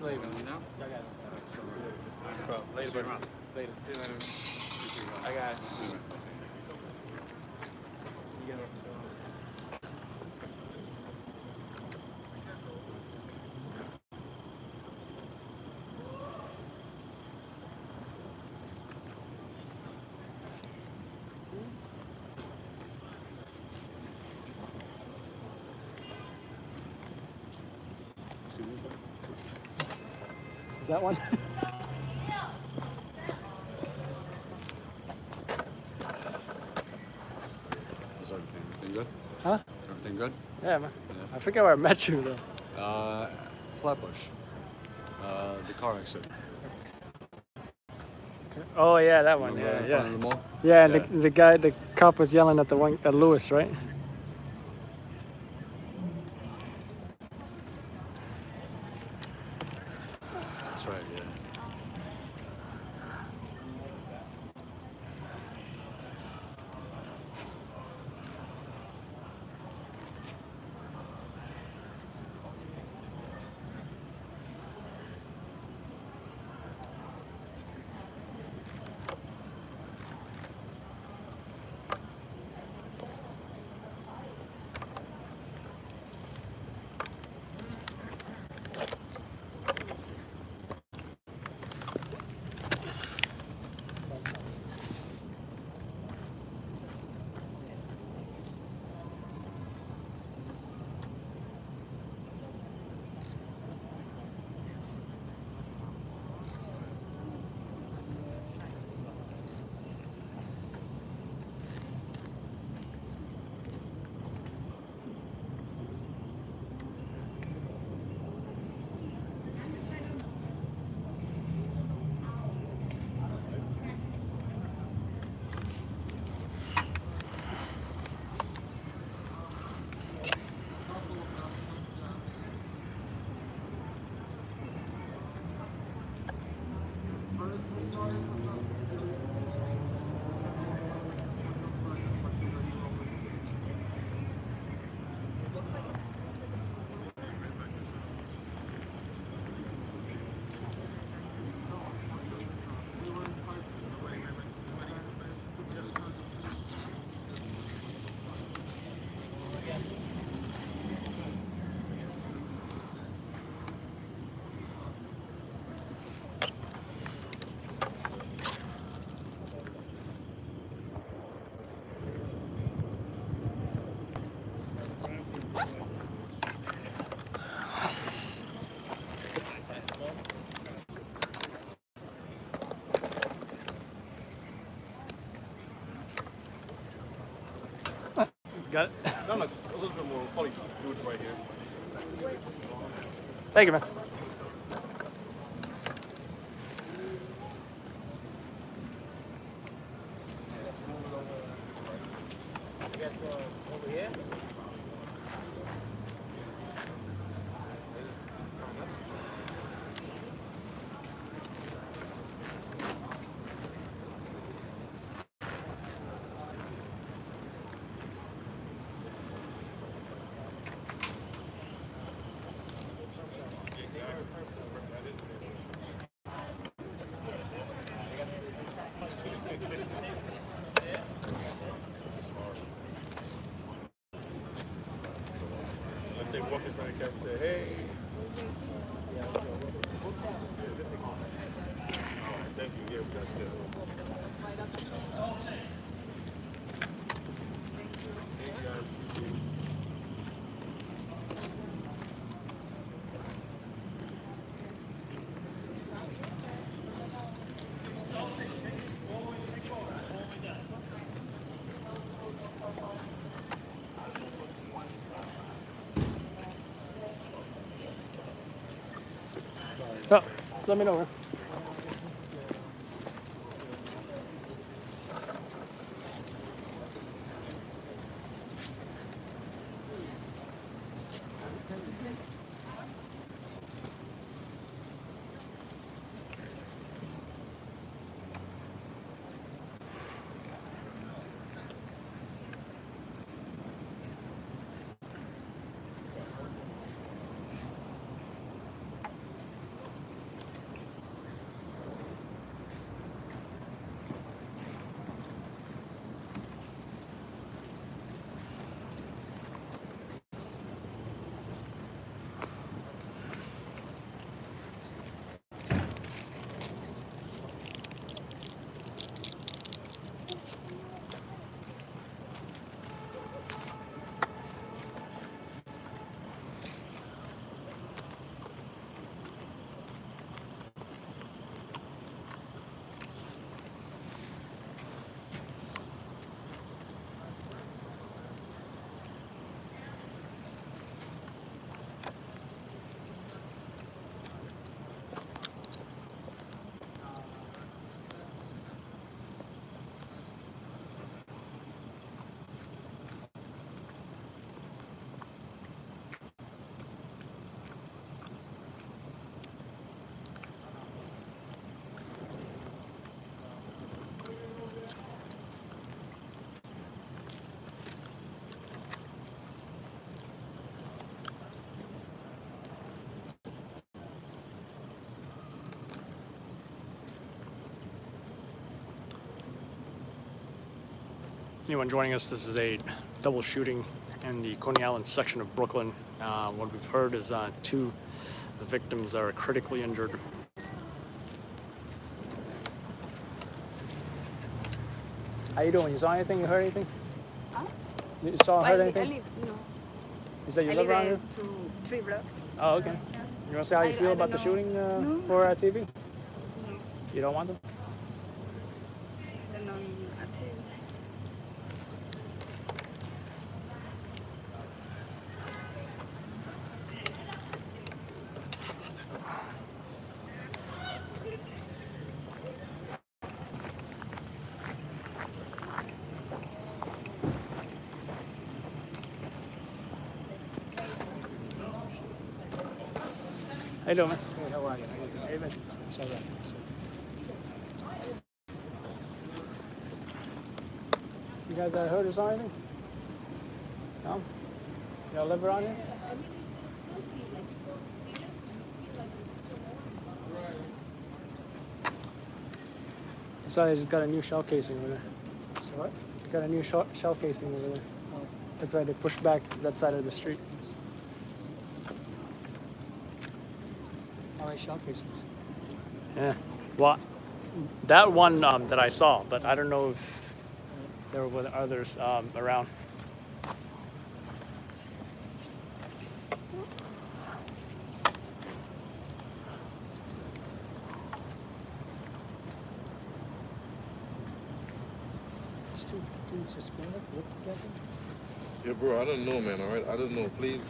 Later. I got it. Is that one? Is everything good? Huh? Everything good? Yeah, man. Yeah. I forget where I met you though. Flatbush. The car accident. Oh yeah, that one. Remember Yeah, in yeah. front of the mall? Yeah, and Yeah. the cop was yelling at the one at Lewis, right? That's right, yeah. Got it. No, just a little bit more. Probably do it right here. Thank you, man. Over here? walk in front of the camera and say, hey. Thank you. Yeah, we got you. Oh, just let me know. Anyone joining us, this is a double shooting in the Coney Island section of Brooklyn. What we've heard is 2 victims are critically injured. How you doing? You saw anything? You heard anything? Huh? You saw or heard anything? I live, no. You said you I live around here? live 3 blocks. Oh, okay. You want to say how you feel I about the don't know. shooting No. for TV? No, You don't want them? then on at How you doing, man? Hey, how are you? Hey, man. It's all right. You guys heard or saw anything? No? Y'all live around here? I saw they just got a new shell casing over there. So what? Got a new shell casing over there. That's why they pushed back that side of the street. How many shell casings? Yeah. Well, that one that I saw, but I don't know if there were others around. These two dudes Hispanic live together? Yeah, bro, I don't know, man, all right? I don't know. Please,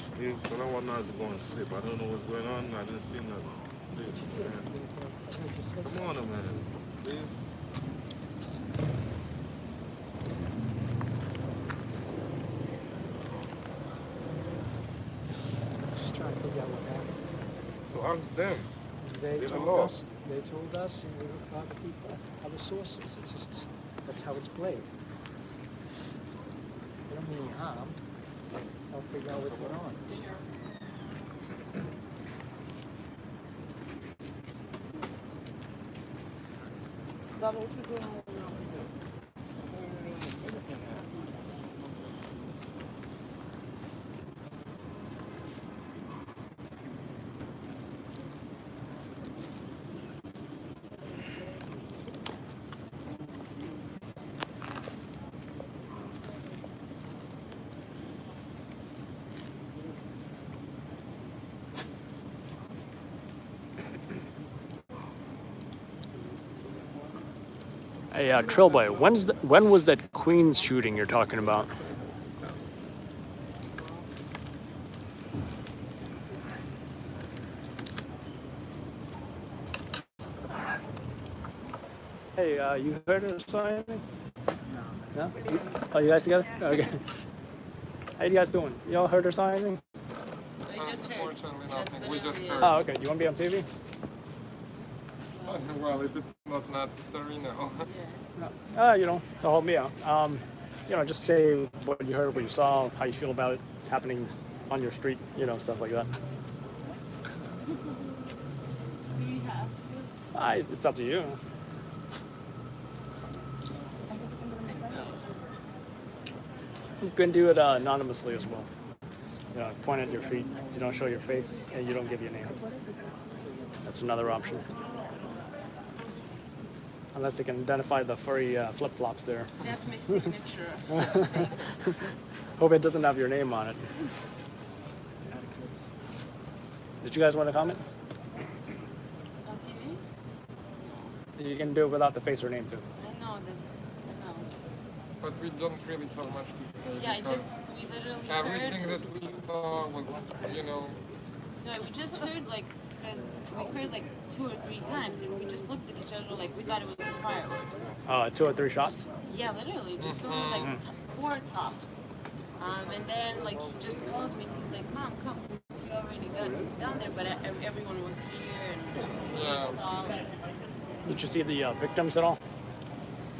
so I want not to go and sleep. I don't know what's going on. I didn't see nothing. Please, man. Come on, man. Please. Just trying to figure out what happened. So ask them. They They're the told law. us. They told us, and we looked for other people, other sources. It's just that's how it's played. They don't mean any harm. I'll figure out what's going on. Hey, Trailboy, when was that Queens shooting you're talking about? Hey, you heard of something? No? Oh, you guys together? Okay. How you guys doing? Y'all heard or saw anything? We just heard. Unfortunately, That's nothing. We just literally heard. Oh, okay. You want to be on TV? Well, if it's not necessary, no. You know, don't hold me out. You know, just say what you heard, what you saw, how you feel about it happening on your street, you know, stuff like that. Do we have to? It's up to you. You can do it anonymously as well. You know, point at your feet. You don't show your face, and you don't give your name. That's another option. Unless they can identify the furry flip-flops there. That's my signature. Hope it doesn't have your name on it. Did you guys want to comment? On TV? You can do it without the face or name too. I know, I know. But we don't really have much to say. Yeah, because we literally everything heard. that we saw was, you know, No, we just heard, like, because we heard, like, 2 or 3 times, and we just looked at each other like we thought it was the fireworks. 2 or 3 shots? Yeah, literally, just only, like, 4 tops. And then, like, he just calls me, and he's like, come, because he already got down there, but everyone was here, and we Yeah. saw. Did you see the victims at all?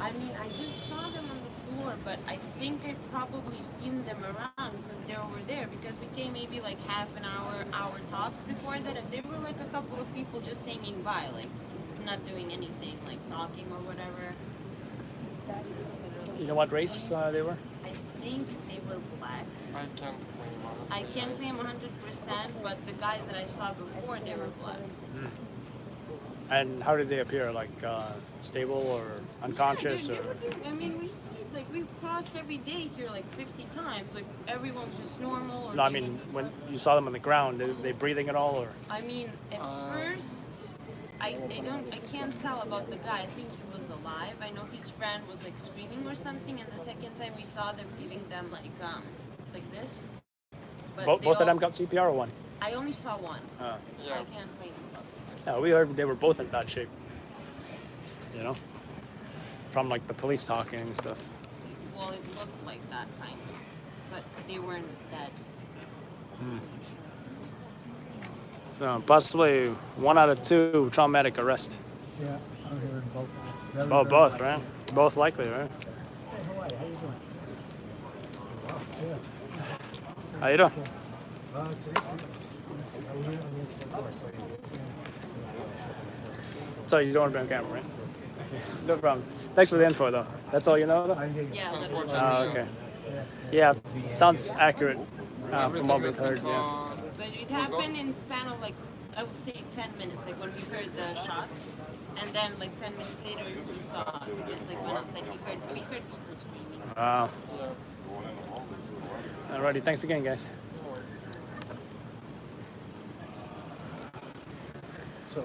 I mean, I just saw them on the floor, but I think I probably have seen them around because they're over there. Because we came maybe like half an hour tops before that, and there were like a couple of people just hanging by, like not doing anything, like talking or whatever. You know what race they were? I think they were black. I can't claim honestly. I can't claim 100%, but the guys that I saw before, they were black. And how did they appear? Like stable or unconscious? They Or were doing, I mean, we see, like, we cross every day here like 50 times. Like, everyone's just normal. Or no, I doing mean anything. when you saw them on the ground, are they breathing at all? Or I mean, at first, I can't tell about the guy. I think he was alive. I know his friend was like screaming or something, and the second time we saw them giving them like this. But both of them got CPR or one? I only saw one. Yeah. I can't claim about it. Yeah, we heard they were both in bad shape. You know, from like the police talking and stuff. Well, it looked like that kind of, but they weren't dead. So possibly 1 out of 2 traumatic arrest. Yeah, I'm hearing both. Very, Oh, very both, likely. right? Both likely, right? Hey, how are you? How you doing? Yeah. How you doing? So you don't want to be on camera, right? No problem. Thanks for the info, though. That's all you know, though? Yeah, literally. Oh, okay. Yeah, sounds accurate from what we've heard, yeah. saw, But it happened in span of like, I would say 10 minutes, like when we heard the shots, and then like 10 minutes later we saw, we just like went outside, we heard people screaming. Wow. yeah. Alrighty, thanks again, guys. So,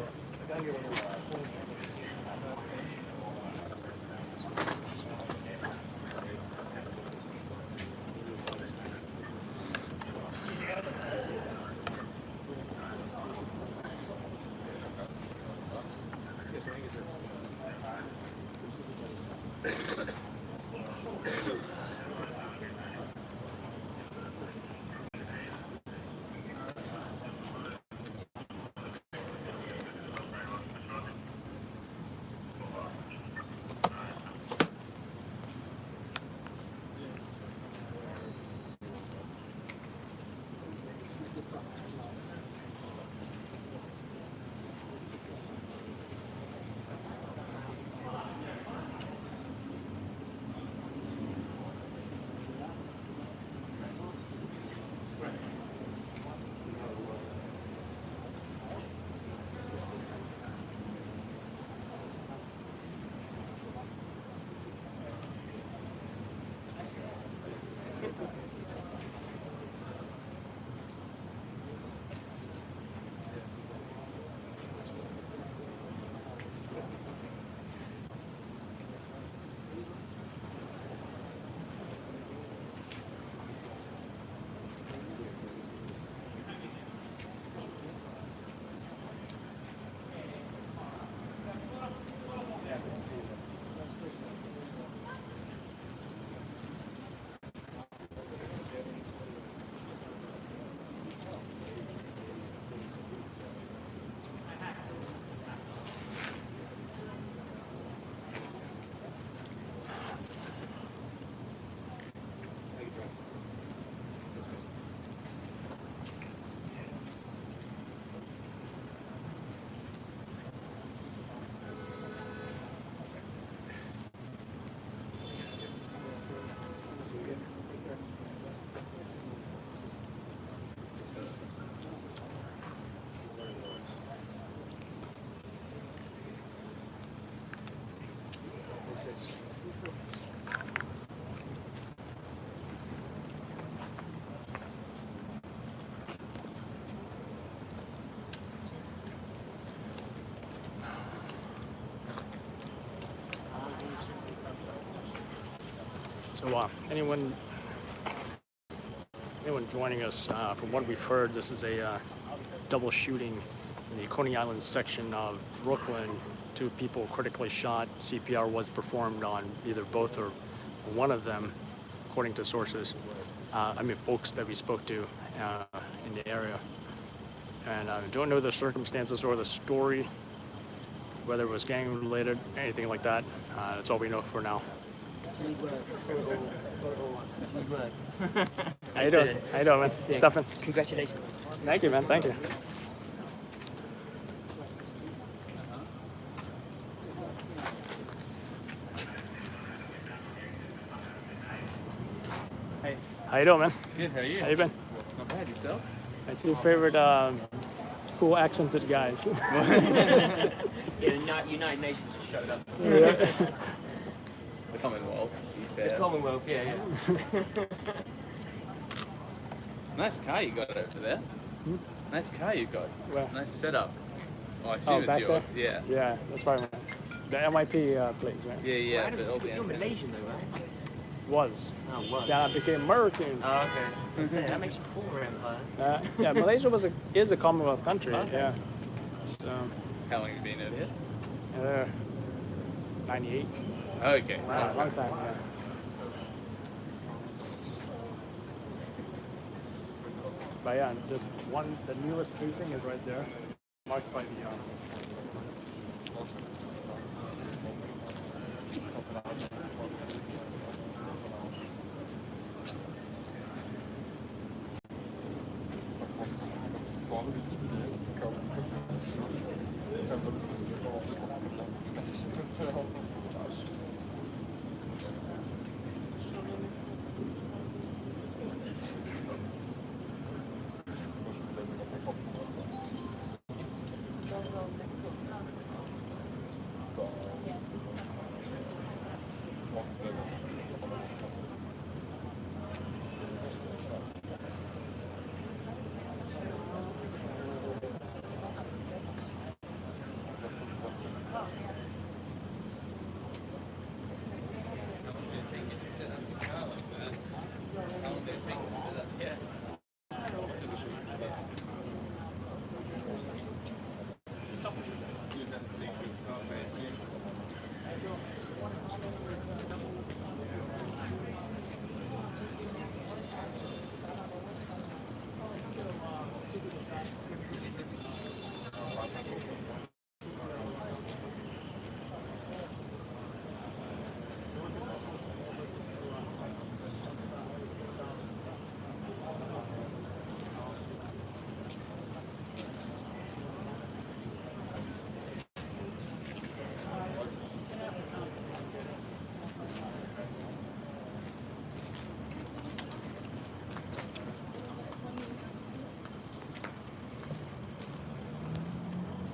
So anyone joining us, from what we've heard, this is a double shooting in the Coney Island section of Brooklyn. 2 people critically shot. CPR was performed on either both or one of them, according to sources. Folks that we spoke to in the area. And I don't know the circumstances or the story, whether it was gang related, anything like that. That's all we know for now. 3 words, sort of 3 words. How you doing? How you doing, man? Sick. Stefan. Congratulations. Thank you, man. Thank you. Hey. How you doing, man? Good, how are you? How you been? Not bad, yourself? My 2 favorite cool accented guys. Yeah, the United Nations just showed up. The Commonwealth, to be The fair. Commonwealth, yeah. Nice car you got over there. Nice car you got. Well, Nice setup. Oh, I assume it's back yours. there? Yeah. Yeah, that's right, man. The MIP place, man. Yeah, but all the You're antennas. Malaysian though, right? Was. Oh, was. Then I became American. Oh, okay. I was gonna say, that makes you a former empire. Yeah, Malaysia is a Commonwealth country. Okay. Yeah. So, How long have you been over here? 98. Okay. Wow, long time. Yeah. But yeah, the newest casing is right there, marked by the.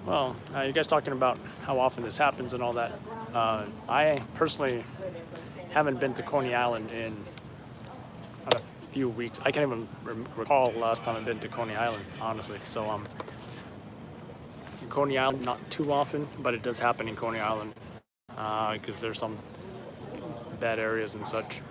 Well, you guys talking about how often this happens and all that. I personally haven't been to Coney Island in a few weeks. I can't even recall the last time I've been to Coney Island, honestly. So, Coney Island, not too often, but it does happen in Coney Island because there's some bad areas and such.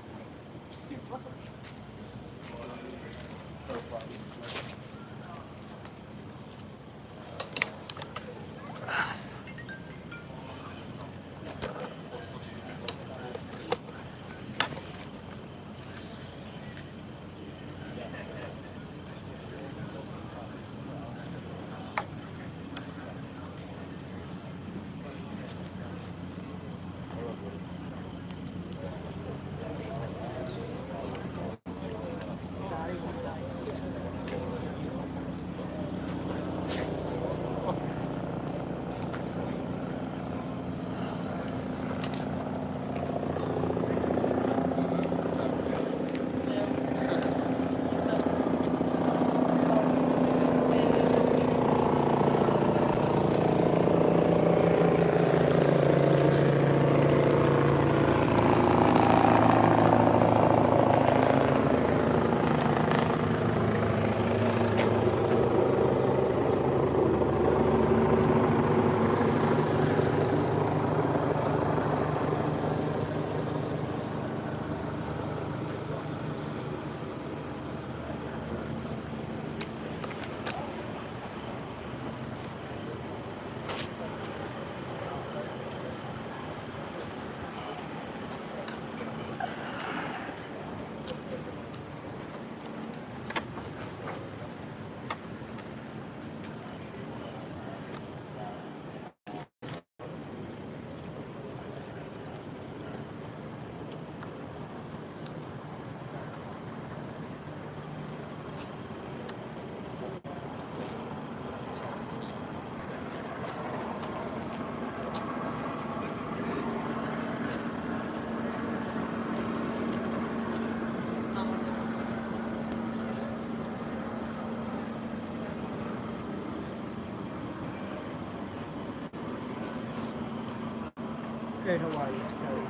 Hey, how are you? It's Kelly.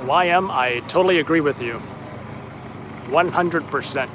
YM, I totally agree with you. 100%.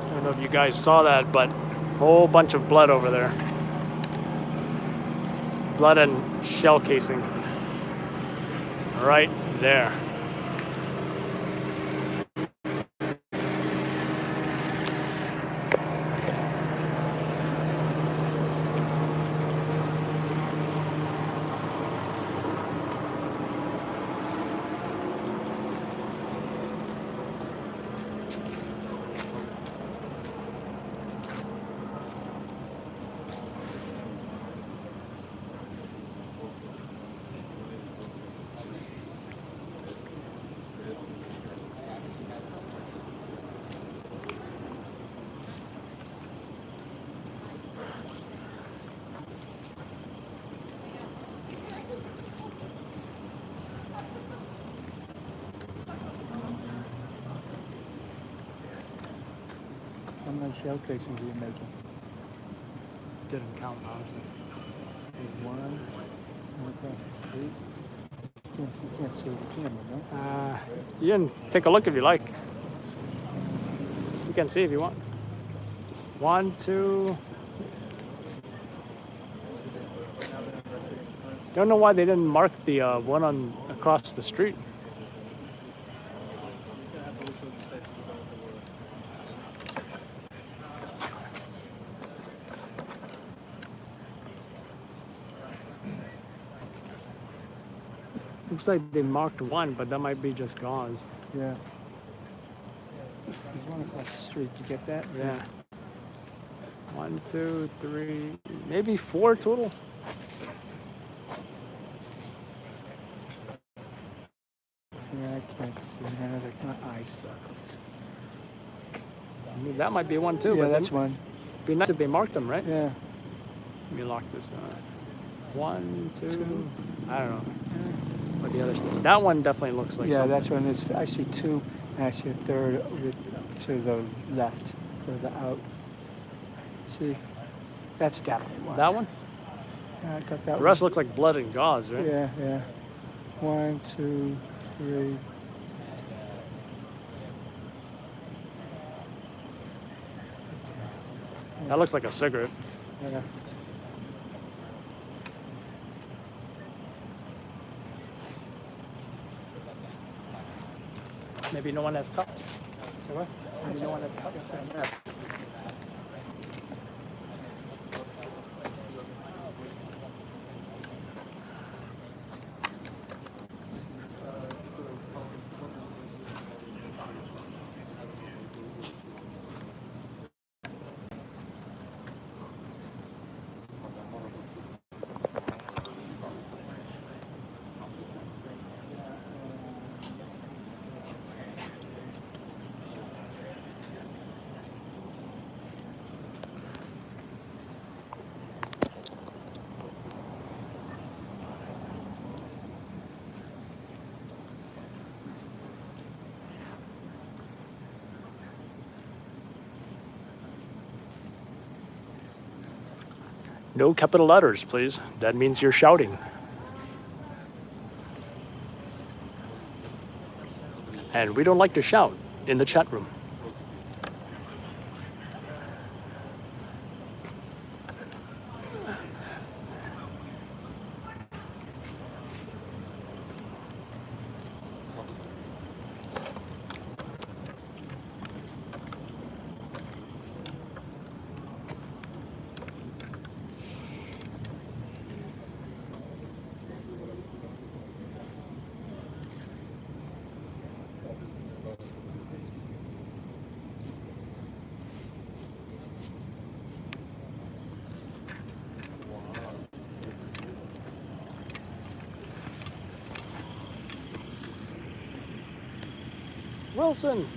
I don't know if you guys saw that, but whole bunch of blood over there. Blood and shell casings. Right there. How many shell casings are you making? Didn't count, honestly. There's one across the street. You can't see the camera, no? You can take a look if you like. You can see if you want. 1, 2. Don't know why they didn't mark the one on across the street. Looks like they marked one, but that might be just gauze. Yeah. There's one across the street. You get that? Yeah. 1, 2, 3, maybe 4 total. Yeah, I can't see. Man, my eye sucks. I mean, that might be one too. Yeah, but that's then one. it'd be nice if they marked them, right? Yeah. Let me lock this. 1, 2. I don't know. What the others think. That one definitely looks like Yeah, something. that's one. I see 2, and I see a third to the left, further out. See, that's definitely one. That one? Yeah, I thought that The rest looks like blood and gauze, right? Yeah, yeah. 1, 2, 3. That looks like a cigarette. Yeah. Maybe no one has cups. So what? Maybe no one has cups. Yeah. No capital letters, please. That means you're shouting. And we don't like to shout in the chat room. Wilson.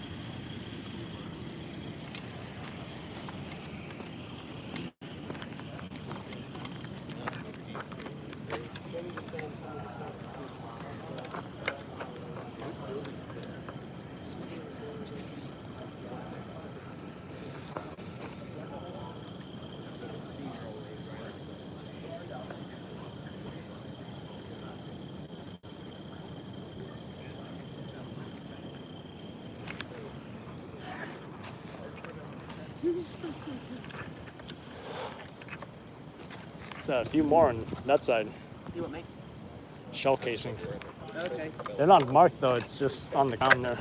It's a few more on that side. You want me? Shell casings. Okay. They're not marked though, it's just on the ground there.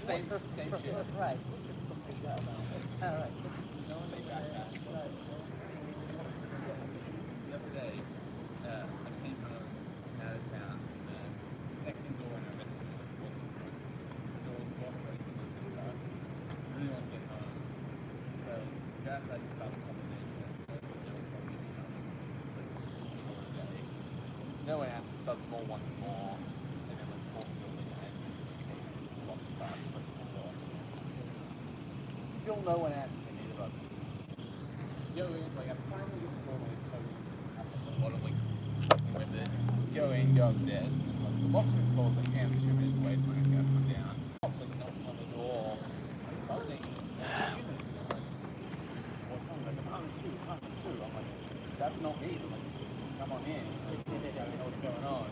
Same shit. Right. All right. The other day, I came home out of town, second door and I missed it. Door operating was in the dark. Really want to get home. So, got like a couple combination. No one asked does more once more, and then like fourth building and lots of fast, still no one asked me about this. Yo, like I finally get the door when it's closed. After a lot of like fucking with it. go in, go upstairs. The locksmith calls like, hey, I'm 2 minutes away, so I'm gonna come down. Pops like knocking on the door. Buzzing. What's wrong? Like, apartment 2, apartment 2. I'm like, that's not me. I'm like, come on in. Like, I don't know what's going on.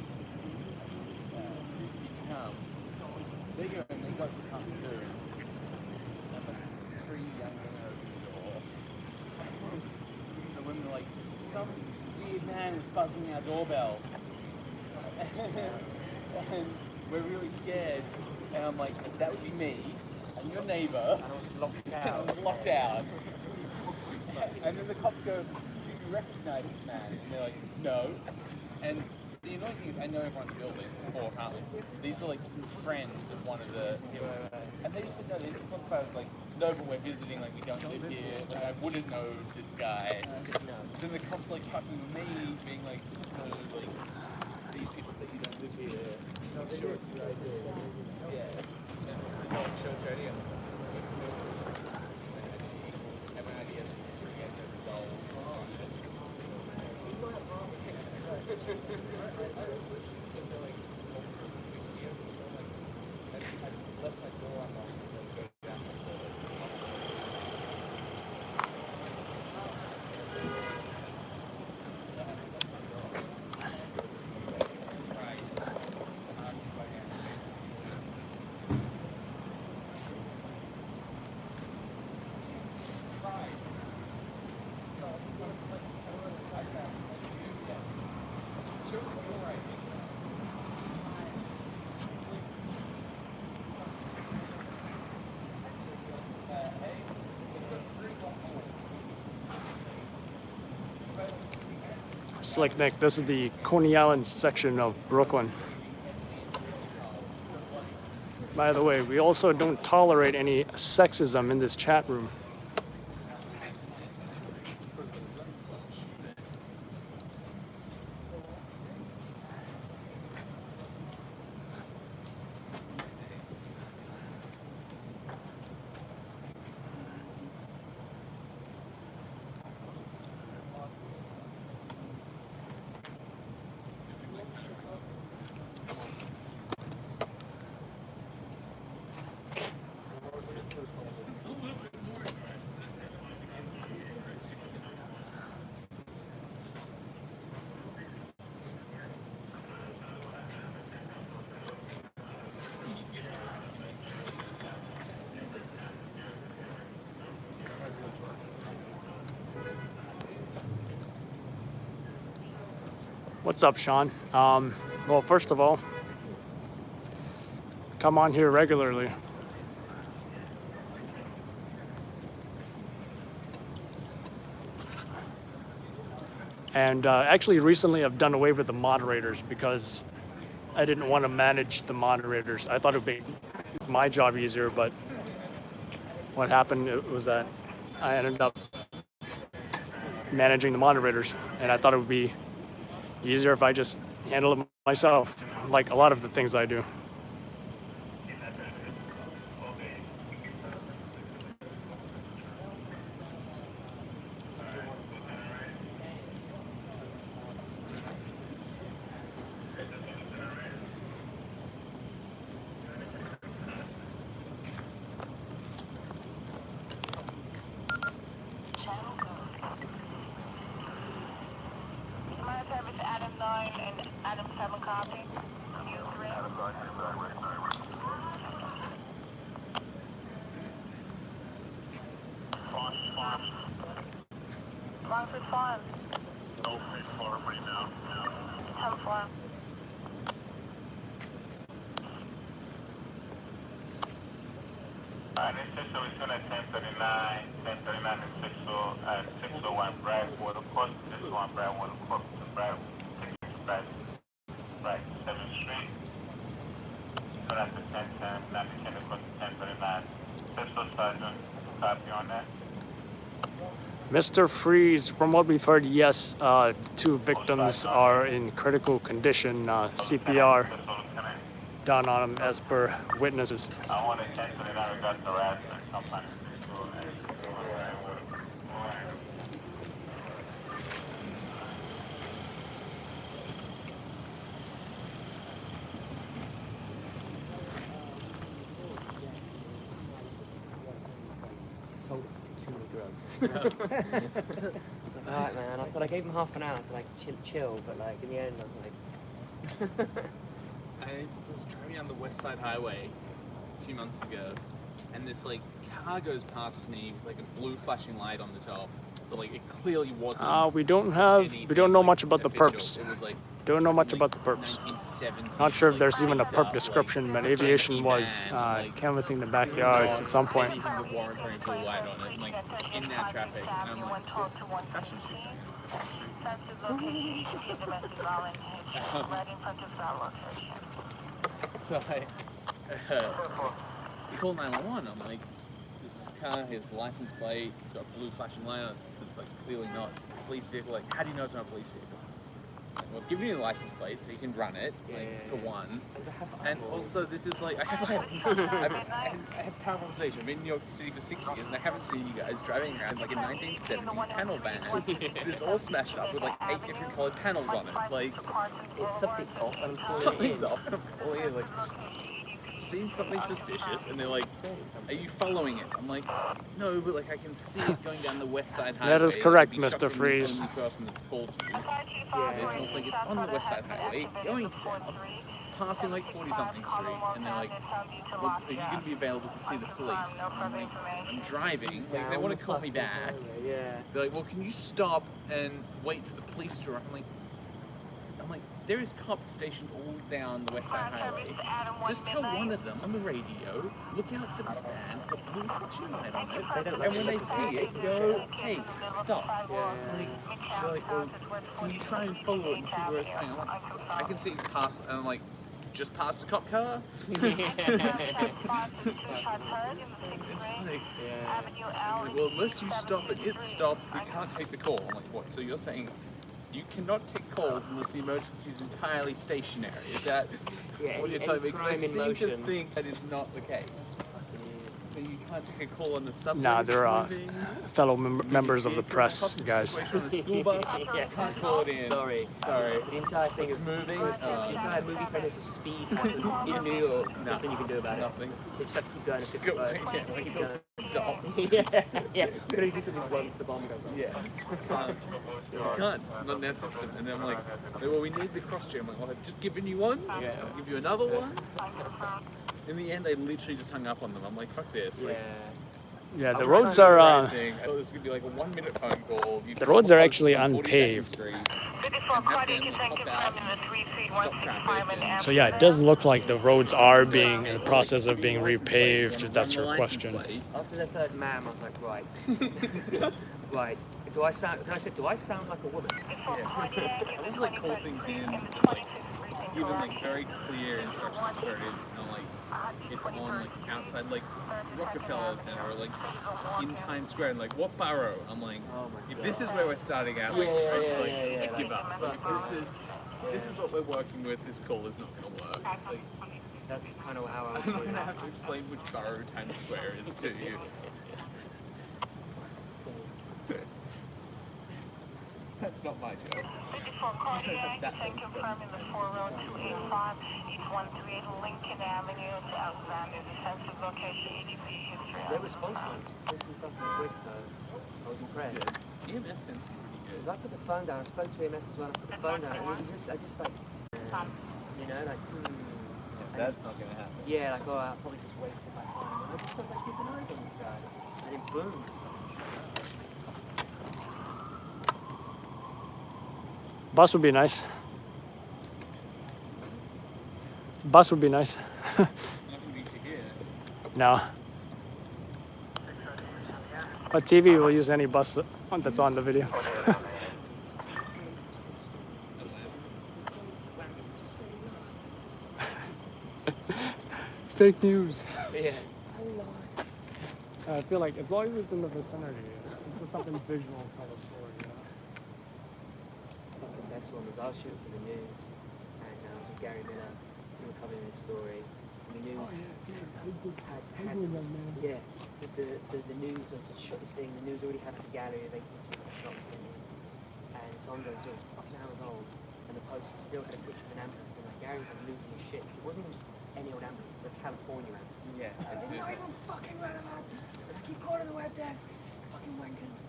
You can come. They go and they got to come through. And like 3 young women open the door. The women were like, some weird man was buzzing our doorbell. And we're really scared. And I'm like, that would be me and your neighbor. And I was locked out. I was locked out. And then the cops go, do you recognize this man? And they're like, no. And the annoying thing is, I know everyone in the building, 4 apartments. These were like some friends of one of the. And they just said, no, they didn't talk about it. Like, no, but we're visiting, like, we don't live here. Like, I wouldn't know this guy. So then the cops, like, fucking with me, being like, so, like, these people say you don't live here. No, sure it's your idea. Yeah. And no one shows your idea. And my idea is to forget this dull. Slick Nick, this is the Coney Island section of Brooklyn. By the way, we also don't tolerate any sexism in this chat room. What's up, Sean? Well, first of all, come on here regularly. And actually, recently I've done away with the moderators because I didn't want to manage the moderators. I thought it would make my job easier, but what happened was that I ended up managing the moderators, and I thought it would be easier if I just handle it myself, like a lot of the things I do. Mr. Freeze, from what we've heard, yes, 2 victims are in critical condition, CPR done on them as per witnesses. once. I was like, alright, man. I said I gave him half an hour to like chill, but like in the end, I was like. I was driving on the West Side Highway a few months ago, and this like car goes past me with like a blue flashing light on the top, but like it clearly wasn't. We don't know like, much about the official. perps. It was like Don't know much like, about the perps. 1970s, Not sure if like, there's even a beat perp up, description, like, but aviation Coney was van, like, canvassing the backyards at some point. anything that warrants wearing blue light on it, like in that traffic, and I'm like, fashion shoot. So I call 911. I'm like, this car, his license plate, it's got blue flashing light on it. It's like clearly not a police vehicle. Like, how do you know it's not a police vehicle? Like, well, give me your license plate so you can run it, like, for one. And also, this is like, I have items. I have paramorization. I've been in New York City for 6 years, and I haven't seen you guys driving around like a 1970s panel van. It's all smashed up with like 8 different colored panels on it. Like, Something's off, and I'm calling something's it in. off, and I'm calling it like, seen something suspicious, and they're like, are you following it? I'm like, no, but like I can see it going down the West Side Highway. That is correct, I'd be shocked Mr. I'm the Freeze. only person that's called you. It smells like it's on the West Side Highway, going south, passing like 40-something street, and they're like, well, are you going to be available to see the police? And I'm like, I'm driving. Like, they want to call me back. Yeah. They're like, well, can you stop and wait for the police to arrive? I'm like, there is cops stationed all down the West Side Highway. Just tell one of them on the radio, look out for this van, it's got blue flashing light on it, and when they see it, go, hey, stop. They're like, well, can you try and follow it and see where it's going? I'm like, I can see it pass, and I'm like, just past a cop car? It's like, well, unless you stop and it stop, we can't take the call. I'm like, what? So you're saying you cannot take calls unless the emergency is entirely stationary? Is that what you're telling me? Because I seem to think that is not the case. So you can't take a call on the subway. Nah, they're moving, fellow members of the press, guys. on the school bus. Can't call it in. Sorry. The entire thing is moving. The entire movie premise of speed happens in New York. Nothing you can do about it. Nothing. They just have to keep going. Just go. Yeah, Just keep until going. it stops. Yeah. Could only do something once the bomb goes off. Yeah. You can't. It's not in their system. And then I'm like, well, we need the cross-check. I'm like, well, I've just given you one. Yeah. I'll give you another one. In the end, I literally just hung up on them. I'm like, fuck this. Like, Yeah, the I'm roads trying to do the are right thing. I thought this was gonna be like a 1-minute phone call. the roads are actually unpaved. So yeah, it does look like the roads are being in the process of being repaved. If that's your question. After the third ma'am, I was like, right. Right. Do I sound like a woman? Yeah. I just like call things in and like give them like very clear instructions where it is, and like it's on like outside like Rockefeller Center or like in Times Square, and like what borough? I'm like, if this is where we're starting out, like, I give up. Like, this is what we're working with. This call is not going to work. Like, That's kind of how I was I'm not feeling. going to have to explain which borough Times Square is to you. That's not my job. Thank you for confirming the 40285, East 138 Lincoln Avenue to Alexander, defensive location, EDP history. Their response time was pretty fucking quick though. I was impressed. EMS tends to be pretty good. Because I put the phone down, I spoke to EMS as well, I put the phone down, and I just like, you know, like, That's not going to happen. yeah, like, oh, I probably just wasted my time. I just felt like keeping eyes on this guy. And then boom. Bus would be nice. Bus would be nice. It's not going to be to here. No. But TV will use any bus that's on the video. Fake news. Yeah. I feel like it's always within the vicinity. It's just something visual to tell a story. The best one was I was shooting for the news, and I was with Gary Miller, we were covering this story. And the news had the news of the shot thing, the news already had the gallery, they shot the scene. And it's on those, so it was fucking hours old, and the Post still had a picture of an ambulance, and like Gary was like losing his shit. It wasn't even just any old ambulance, but California ambulance. Yeah. And they're not even fucking running out. And I keep calling the web desk. fucking wankers.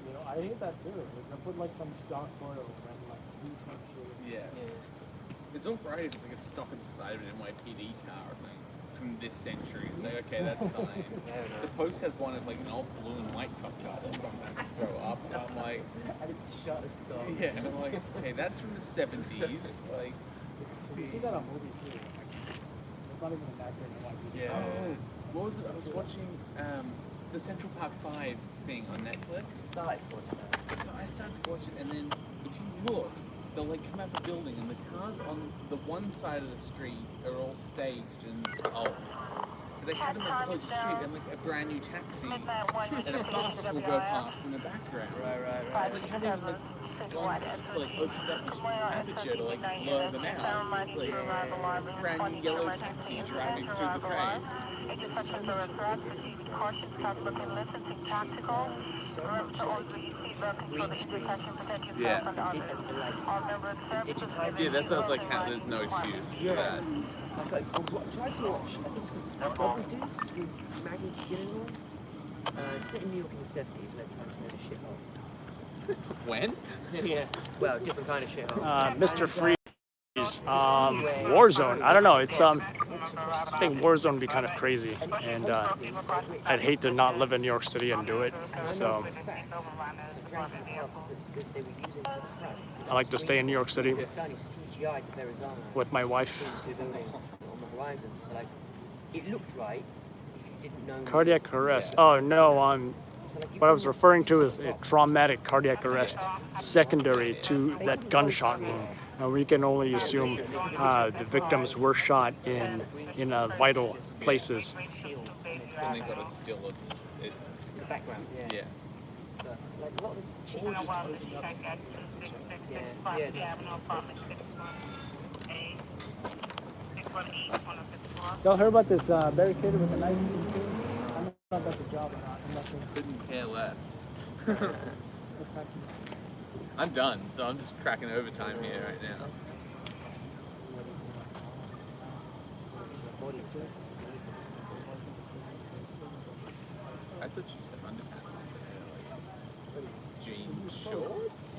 You know, I hate that too. Like, I put like some dark photo and like do some shit. Yeah. It's all right if it's like a stop at the side of an NYPD car or something from this century. It's like, okay, that's fine. The Post has one of like an old blue and white cop car that sometimes throw up. And I'm like, And it's shut as stop. yeah, and I'm like, okay, that's from the 70s. Like, You see that on movies too. Like, it's not even an actor in like. yeah. Oh, what was it? I was watching the Central Park 5 thing on Netflix. Started to watch that. So I started to watch it, and then if you look, they'll like come out the building, and the cars on the one side of the street are all staged and old. But they have them like close to the street, and like a brand new taxi and a bus will go past in the background. Right. It's like you haven't even like once like opened up the aperture to like blur them out. It's like a brand new yellow taxi driving through the crowd. Intersections are addressed. Caution, stop looking, listen, think tactical. Remember to always use seatbelt control the protection, protect yourself and others. All member of services. Yeah, that sounds like how there's no excuse for that. Like, I tried to watch, I think it's called Discovery Dudes with Maggie Gyllenhaal. Set in New York in the 70s, and that time's made a shithole. When? Yeah. Well, different kind of shithole. Mr. Freeze. Warzone. I don't know. It's I think Warzone would be kind of crazy, and I'd hate to not live in New York City and do it. So I like to stay in New York City with my wife. So like, it looked right if you didn't know. Cardiac arrest. Oh no. What I was referring to is a traumatic cardiac arrest secondary to that gunshot wound. We can only assume the victims were shot in vital places. And they got a still of it. The background, Yeah. But, like, a lot of the people just opened up. Y'all heard about this barricade with the knife? I don't know if that's a job or not. I'm not sure. Couldn't care less. I'm done, so I'm just cracking overtime here right now. I thought you said underpants on there, like jean shorts.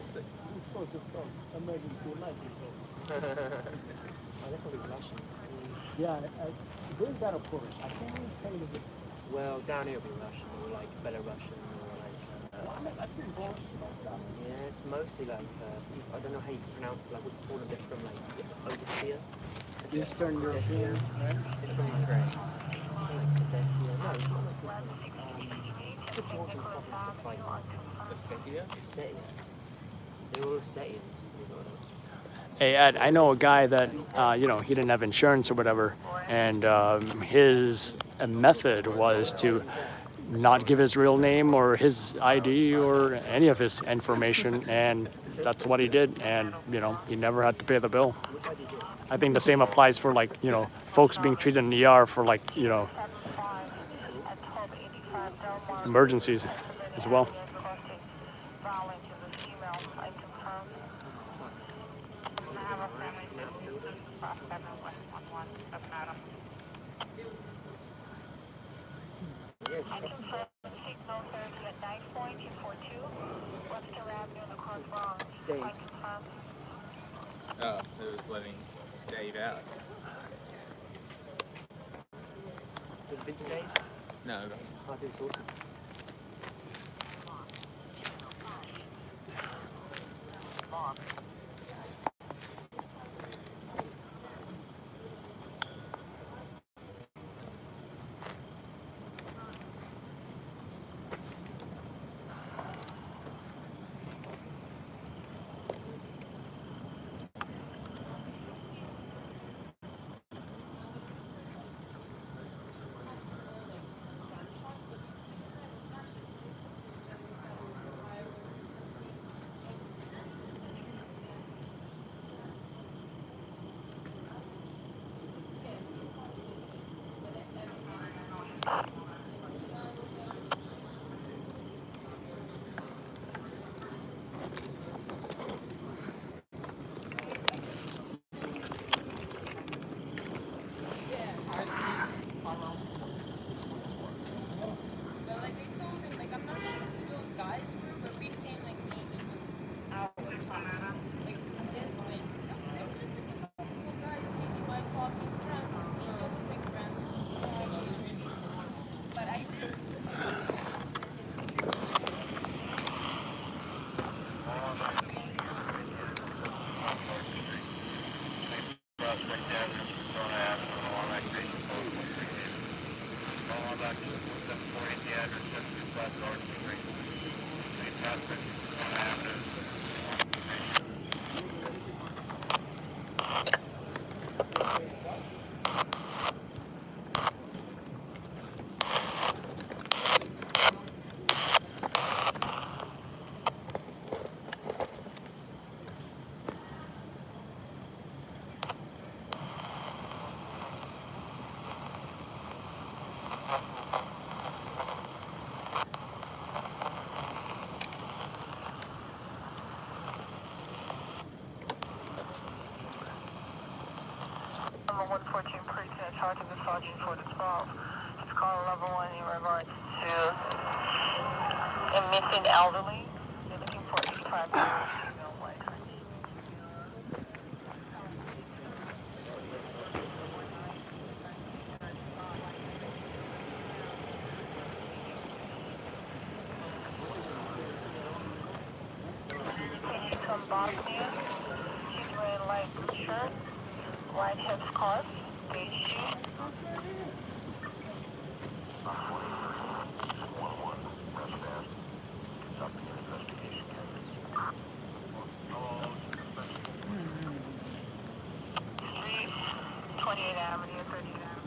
Yeah, there's that of course. I can't really tell you the difference. Well, down here will be Russian, or like Belarusian, or like. Yeah, it's mostly like I don't know how you pronounce it. Like what all of it from like Odysseus. Eastern European, right? It's from Ukraine. Like Odysseus. No, it's not like the Georgian province to fight. Ossetia? Ossetia. They're all Ossetians, believe it or not. Hey Ed, I know a guy that he didn't have insurance or whatever, and his method was to not give his real name or his ID or any of his information, and that's what he did, and he never had to pay the bill. I think the same applies for folks being treated in the ER for emergencies as well. Oh, it was letting Dave out. Have you been to Dave's? No. Oh, it's awesome. 114 precinct, charging the sergeant for the 12. It's call level 1 in regards to a missing elderly. They're looking for 85 female white. Patient from Bosnia. She's wearing light blue shirt, white head scarf, beige shoes. Street, 28th Avenue, 30th Avenue.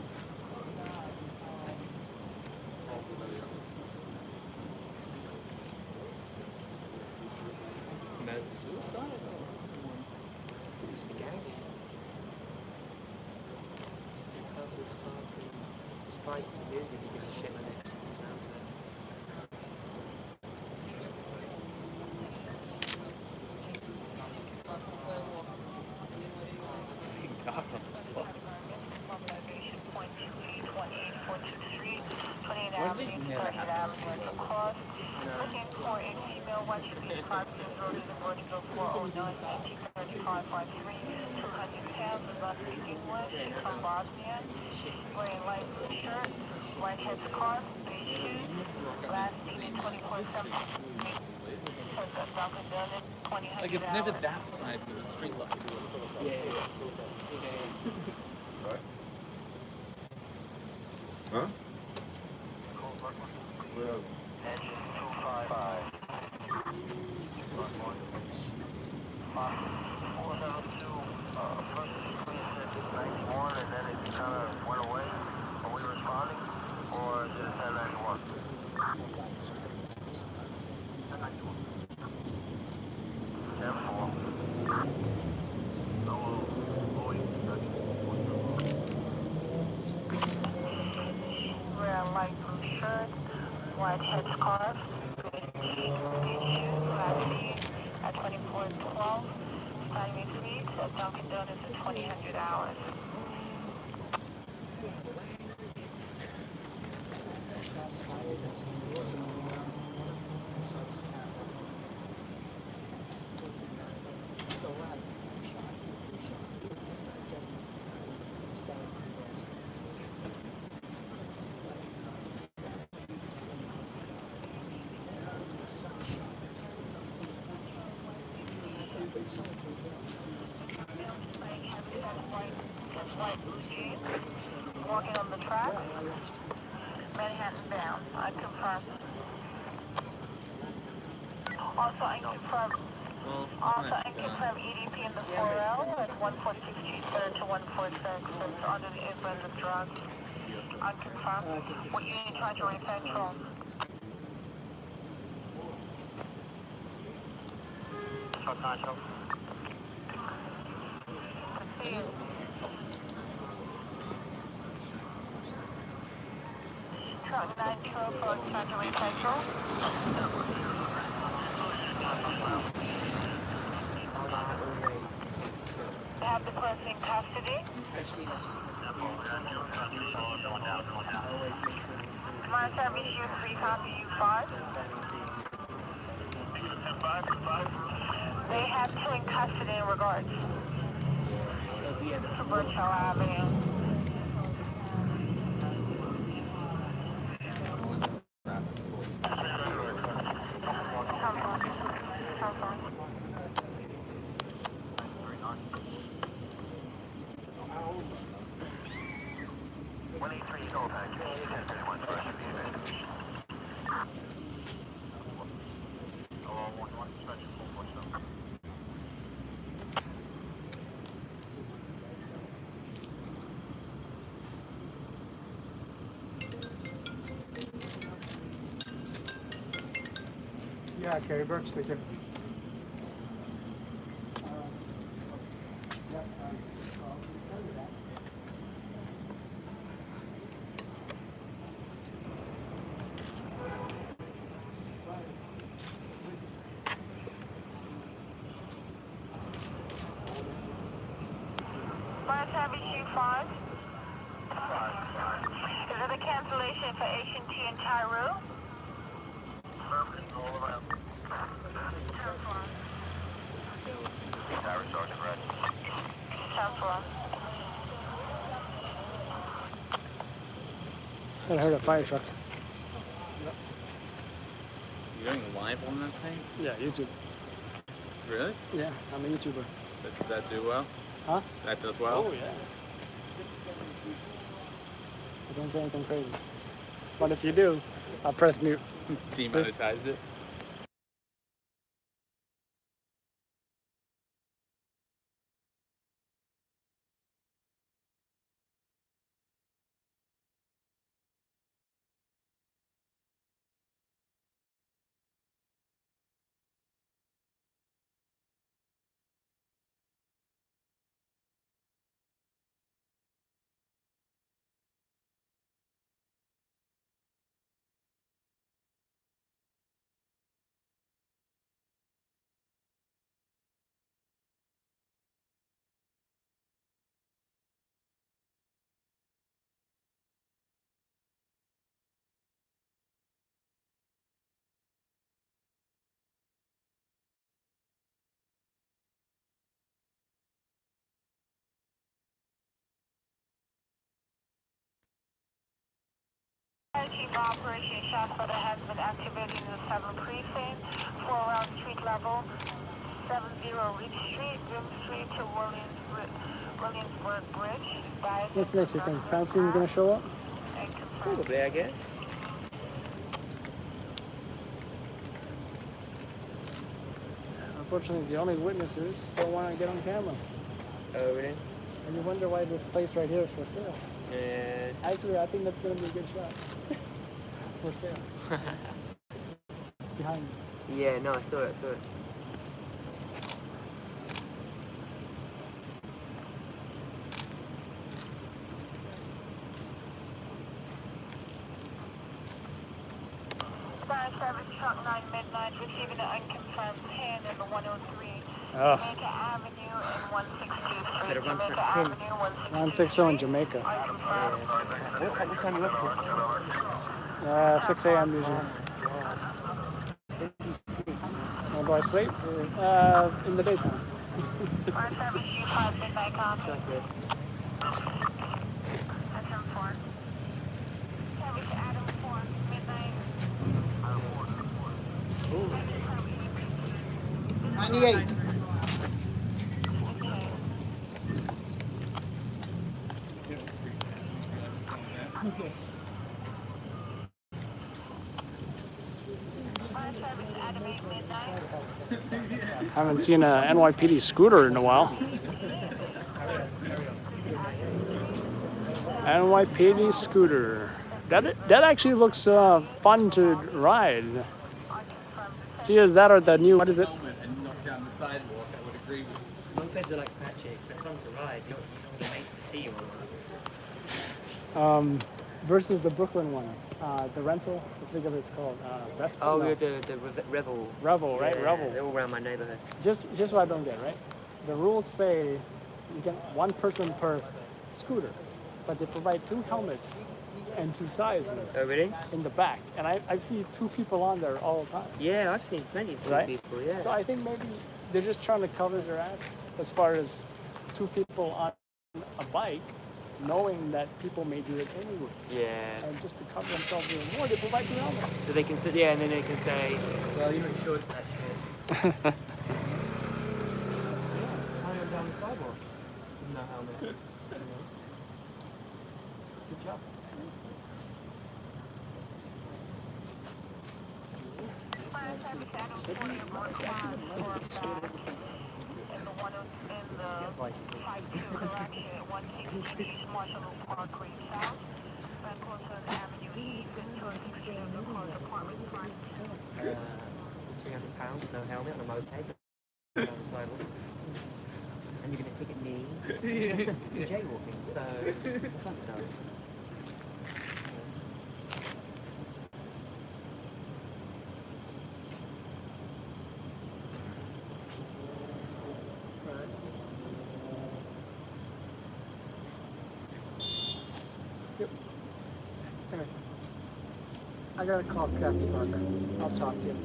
Suicide? Who's the gang? Surprised if the music gives a shit when it comes down to it. Dark on this block. Mobilization point 2842 28th Avenue, 30th Avenue, across. Looking for a female, one should be 5 years old, in the vertical 409, 3553, 200 pounds, and not speaking English, from Bosnia, wearing light blue shirt, white head scarf, beige shoes, last speaking 24/7. Like it's never that side with the street lights. Huh? Well, Engine 255. 472, first screen said 91 and then it kind of went away. Are we responding? Or is it 1091? 10-4. Wear a light blue shirt, white head scarf, beige shoes, classy at 2412, starting next week at Dunkin' Donuts at 2000 hours. Walking on the track, Manhattan bound. I confirm. Also, I confirm EDP in the 4L at 146 Street 3rd to 146 under the influence of drugs. I confirm. What you need trying to reach Central? Central. See you. Truck 924 Central Central. They have the person in custody. My service you 3 copy you 5. They have 2 in custody in regards to Birchall Avenue. Yeah, Kerry Burke speaking. My service you 5. for H&T and Tyru. I heard a fire truck. You're going live on that thing? Yeah, YouTube. Really? Yeah, I'm a YouTuber. Does that do well? Huh? That does well? Oh, yeah. So don't say anything crazy. But if you do, I'll press mute. Demonetize it. Chief Operation Shotcutter has been activated in the 7th precinct, 4 around street level, 70 Reach Street, Grim Street to Williamsburg Bridge. What's next, you think? Pouncing's gonna show up? Probably, I guess. Unfortunately, the only witnesses don't want to get on camera. Oh, really? And you wonder why this place right here is for sale. Yeah. Actually, I think that's gonna be a good shot. For sale. Behind you. Yeah, no, I saw it. Fire service truck 9 midnight receiving an unconfirmed pin in the 103 Oh. Jamaica Avenue and 162 Street. Better run Jamaica through the Avenue, 160 in Jamaica. What time are you up to? 6 a.m. usually. When do I sleep? In the daytime. Fire service U5 midnight copy. That's on 4. Service Adam 4 midnight. 98. Haven't seen a NYPD scooter in a while. NYPD scooter. That actually looks fun to ride. It's either that or the new, what is it? And knock down the sidewalk, I would agree with Mopeds are like fat chicks. They're fun to ride. You want the mates to see you on that. Versus the Brooklyn one. The rental, I think of it's called. Oh, no. yeah, the Revel. Revel, right? Yeah, Revel. They're all around my neighborhood. Just what I don't get, right? The rules say you get one person per scooter, but they provide 2 helmets and 2 sizes Oh, really? in the back. And I see 2 people on there all the time. Yeah, I've seen plenty of Right? people, yeah. So I think maybe they're just trying to cover their ass as far as 2 people on a bike, knowing that people may do it anyway. Yeah. And just to cover themselves even more, they provide 2 helmets. So they can sit, yeah, and then they can say, well, you're insured for that shit. Running down the sidewalk with no helmet. Good job. Fire service Adam 40 North Quad, 4 back. In the 52 correction, 166 Marshall Parkway South. Back closer to Avenue East and 260 of the close apartment front. £300, no helmet on a moped, down the sidewalk. And you're going to ticket me. You're jaywalking, so fuck yourself. I gotta call Kathy Buck. I'll talk to you.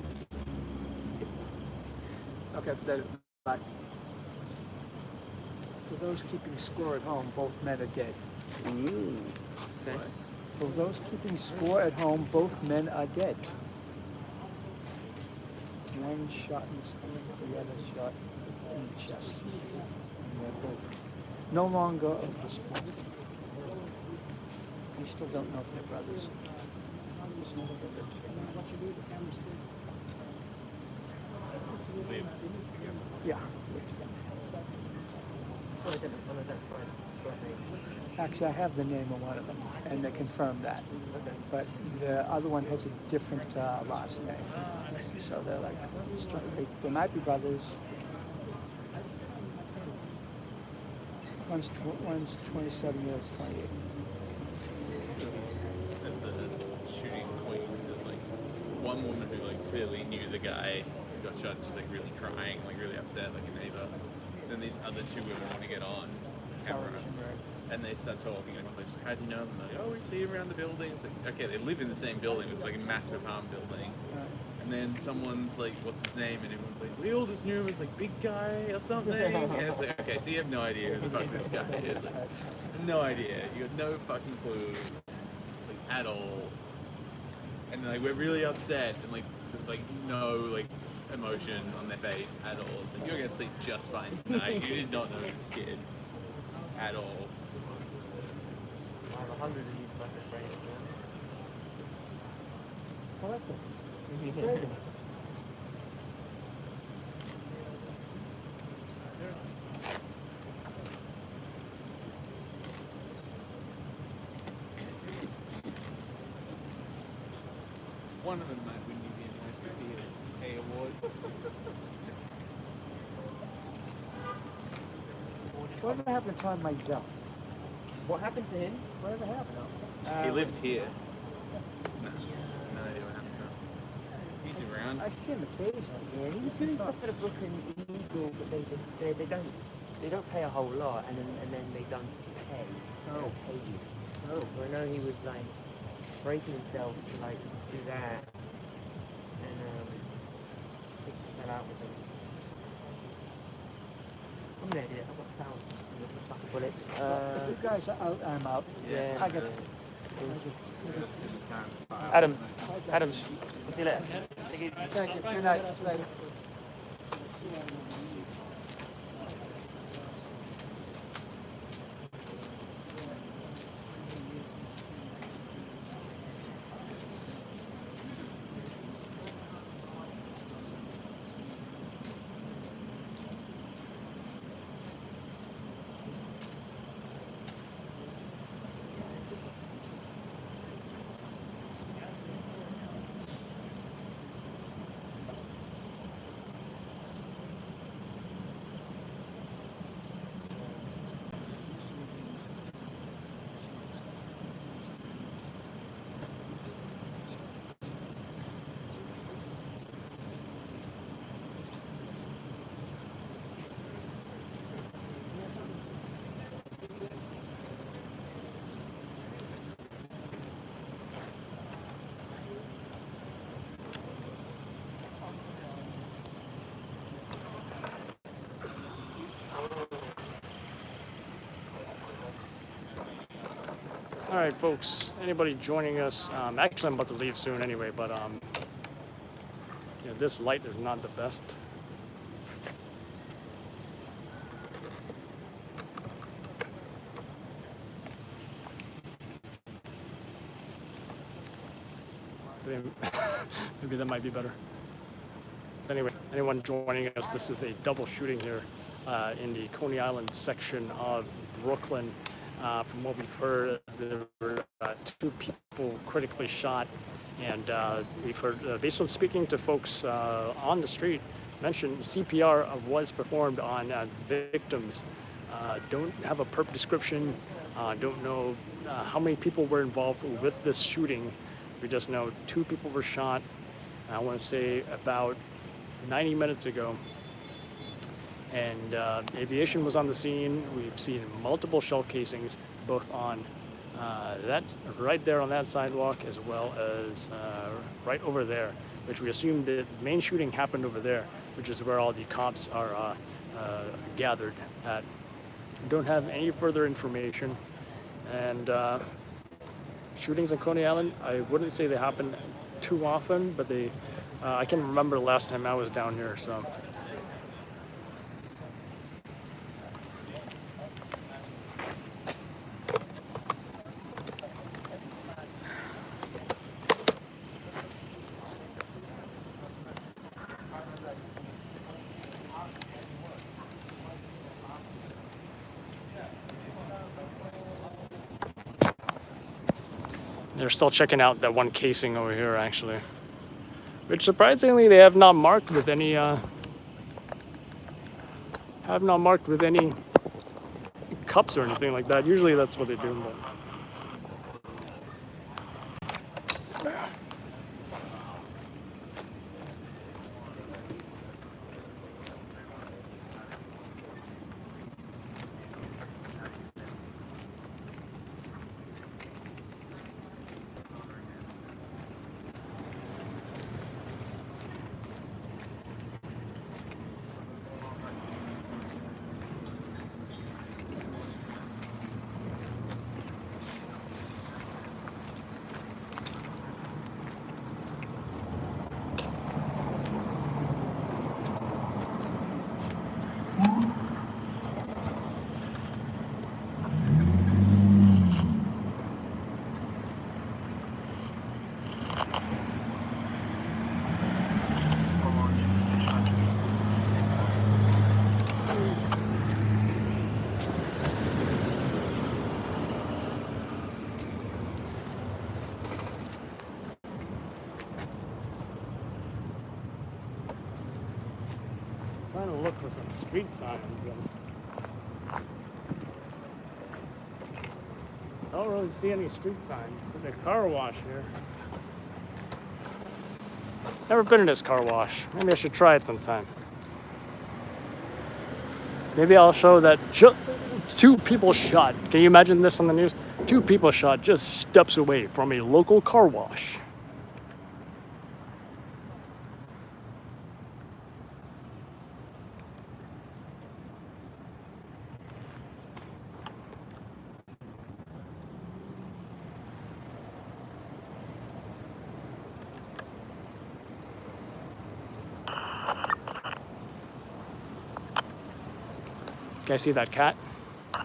Okay, later. Bye. For those keeping score at home, both men are dead. Ooh. Okay. For those keeping score at home, both men are dead. One shot in the stomach, the other shot in the chest. And they're both no longer of the sport. We still don't know if they're brothers. Yeah. Actually, I have the name of one of them, and they confirmed that. But the other one has a different last name. So they're like, they might be brothers. One's 27, the other's 28. At the shooting point, there's like one woman who like clearly knew the guy who got shot. She's like really crying, like really upset, like a neighbor. Then these other two women want to get on camera, and they start talking. Like one's like, "How do you know them?" Like, "Oh, we see him around the building." It's like, okay, they live in the same building. It's like a massive apartment building. And then someone's like, "What's his name?" And everyone's like, "We all just knew him as like big guy or something." And it's like, okay, so you have no idea who the fuck this guy is. Like, no idea. You got no fucking clue, like at all. And like we're really upset and like no like emotion on their face at all. It's like, you're gonna sleep just fine tonight. You did not know this kid at all. I have 100 of these fucking frames now. I like this. One of them might win you the NYPD award. Whatever happened to Tom Mizell? What happened to him? Whatever happened? He lived here. No idea what happened to him. He's around. I see him occasionally. Yeah, he was doing stuff for the Brooklyn illegal, but they don't pay a whole lot, and then they don't pay. They don't pay you. Oh. So I know he was like breaking himself to like do that, and he fell out with him. I'm gonna edit it. I've got thousands of fucking bullets. If you guys are out, I'm out. Yeah. I got Adam, we'll see you later. Thank you. Thank you. Good night. See you later. All right, folks. Anybody joining us? Actually, I'm about to leave soon anyway, but this light is not the best. Maybe that might be better. So anyway, anyone joining us, this is a double shooting here in the Coney Island section of Brooklyn. From what we've heard, there were 2 people critically shot, and we've heard, based on speaking to folks on the street, mentioned CPR was performed on victims. Don't have a perp description, don't know how many people were involved with this shooting. We just know 2 people were shot, I want to say about 90 minutes ago. And aviation was on the scene. We've seen multiple shell casings, both on That's right there on that sidewalk, as well as right over there, which we assume the main shooting happened over there, which is where all the cops are gathered at. We don't have any further information. And shootings in Coney Island, I wouldn't say they happen too often, but they, I can remember the last time I was down here, so. They're still checking out that one casing over here, actually, which surprisingly they have not marked with any cups or anything like that. Usually that's what they do. But. Trying to look for some street signs. I don't really see any street signs. There's a car wash here. Never been in this car wash. Maybe I should try it sometime. Maybe I'll show that 2 people shot. Can you imagine this on the news? 2 people shot just steps away from a local car wash. Guys, see that cat? I'm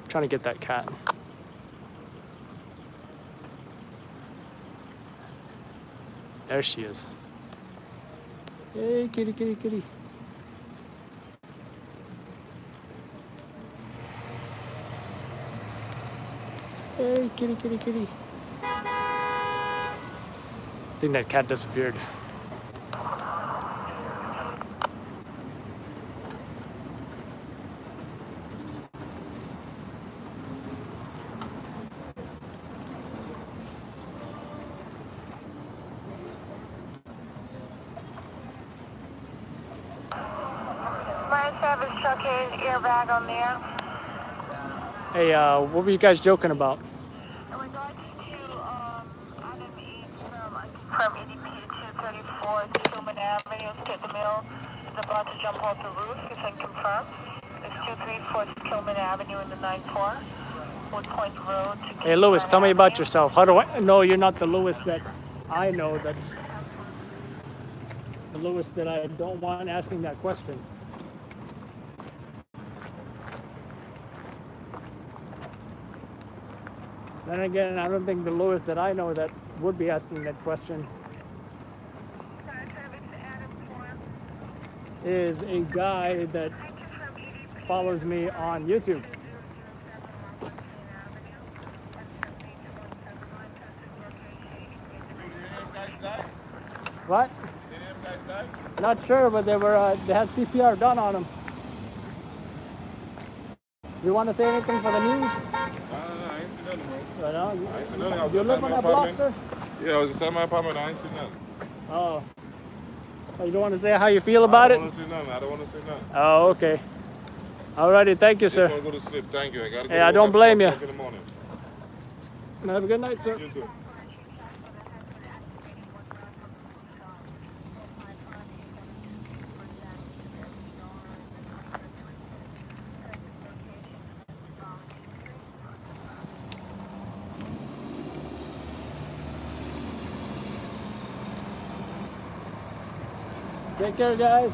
trying to get that cat. There she is. Hey, kitty, kitty, kitty. Hey, kitty, kitty, kitty. I think that cat disappeared. Airbag on there. Hey, what were you guys joking about? In regards to Adam E. from EDP 234 Truman Avenue, Skid the Mill, is about to jump off the roof. You can confirm. It's 234 Truman Avenue in the 94. Wood Point Road. Hey, Lewis, tell me about yourself. How do I know you're not the Lewis that I know? That's the Lewis that I don't want asking that question. Then again, I don't think the Lewis that I know that would be asking that question is a guy that follows me on YouTube. What? Not sure, but they had CPR done on him. You want to say anything for the news? I ain't seen nothing, bro. No, I ain't seen nothing. you live on that block, sir? Yeah, I was just at my apartment. I ain't seen nothing. Oh. You don't want to say how you feel about it? I don't want to say nothing. I don't want to say nothing. Oh, okay. Alrighty, thank you, sir. I just want to go to sleep. Thank you. I gotta go I don't blame you. Have a good night, sir. You too. Take care, guys.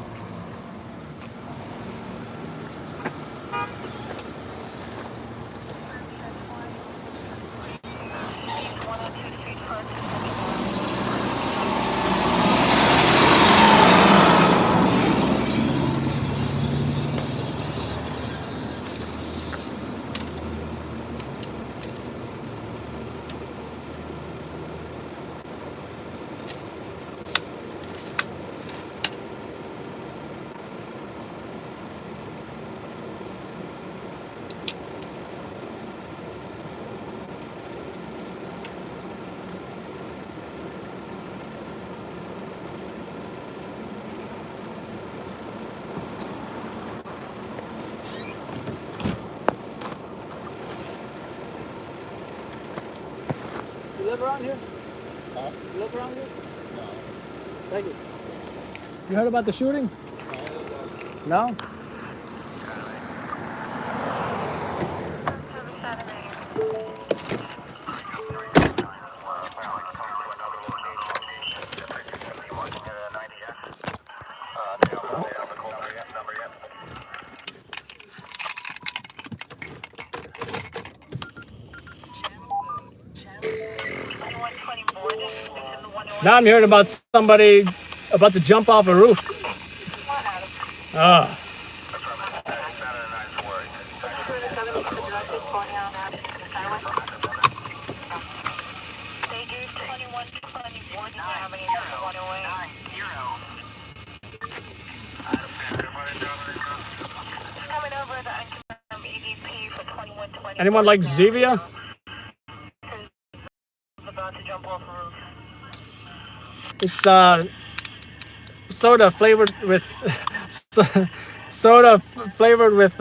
You live around here? You live around here? No. Thank you. You heard about the shooting? No? Now I'm hearing about somebody about to jump off a roof. Ah. Anyone like Zevia? It's soda flavored with soda flavored with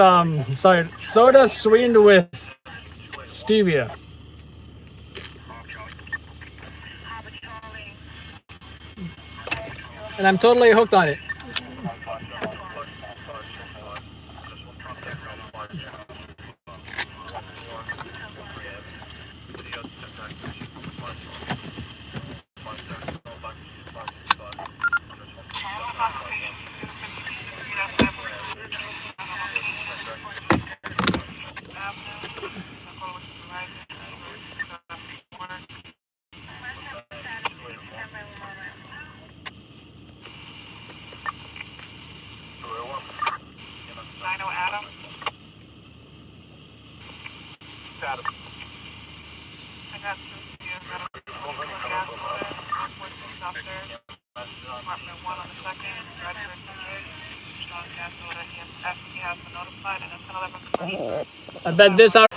soda sweetened with stevia. And I'm totally hooked on it. I bet this are.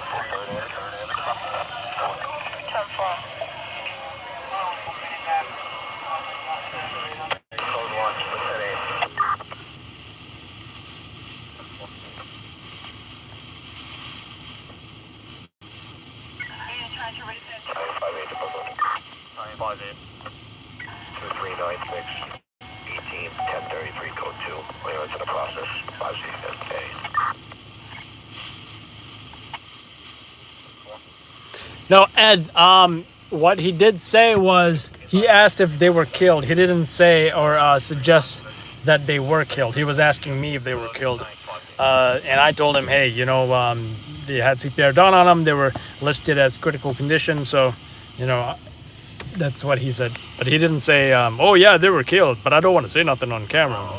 No, Ed, what he did say was he asked if they were killed. He didn't say or suggest that they were killed. He was asking me if they were killed. And I told him, hey, you know, they had CPR done on them. They were listed as critical condition. So, you know, that's what he said. But he didn't say, oh, yeah, they were killed. But I don't want to say nothing on camera.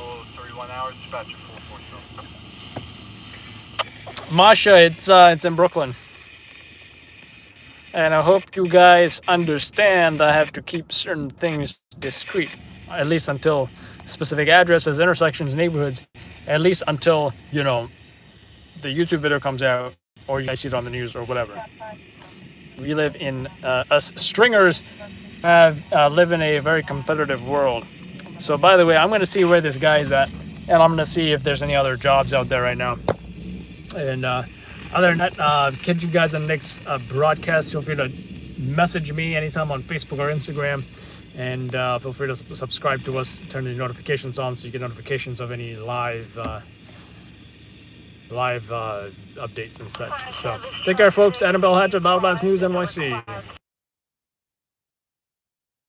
Masha, it's in Brooklyn. And I hope you guys understand I have to keep certain things discreet, at least until specific addresses, intersections, neighborhoods, at least until, you know, the YouTube video comes out or you guys see it on the news or whatever. We live in, us stringers live in a very competitive world. So by the way, I'm going to see where this guy is at, and I'm going to see if there's any other jobs out there right now. And other than that, catch you guys on the next broadcast. Feel free to message me anytime on Facebook or Instagram, and feel free to subscribe to us, turn the notifications on so you get notifications of any live updates and such. So take care, folks. Annabelle Hatch at Loud Labs News NYC.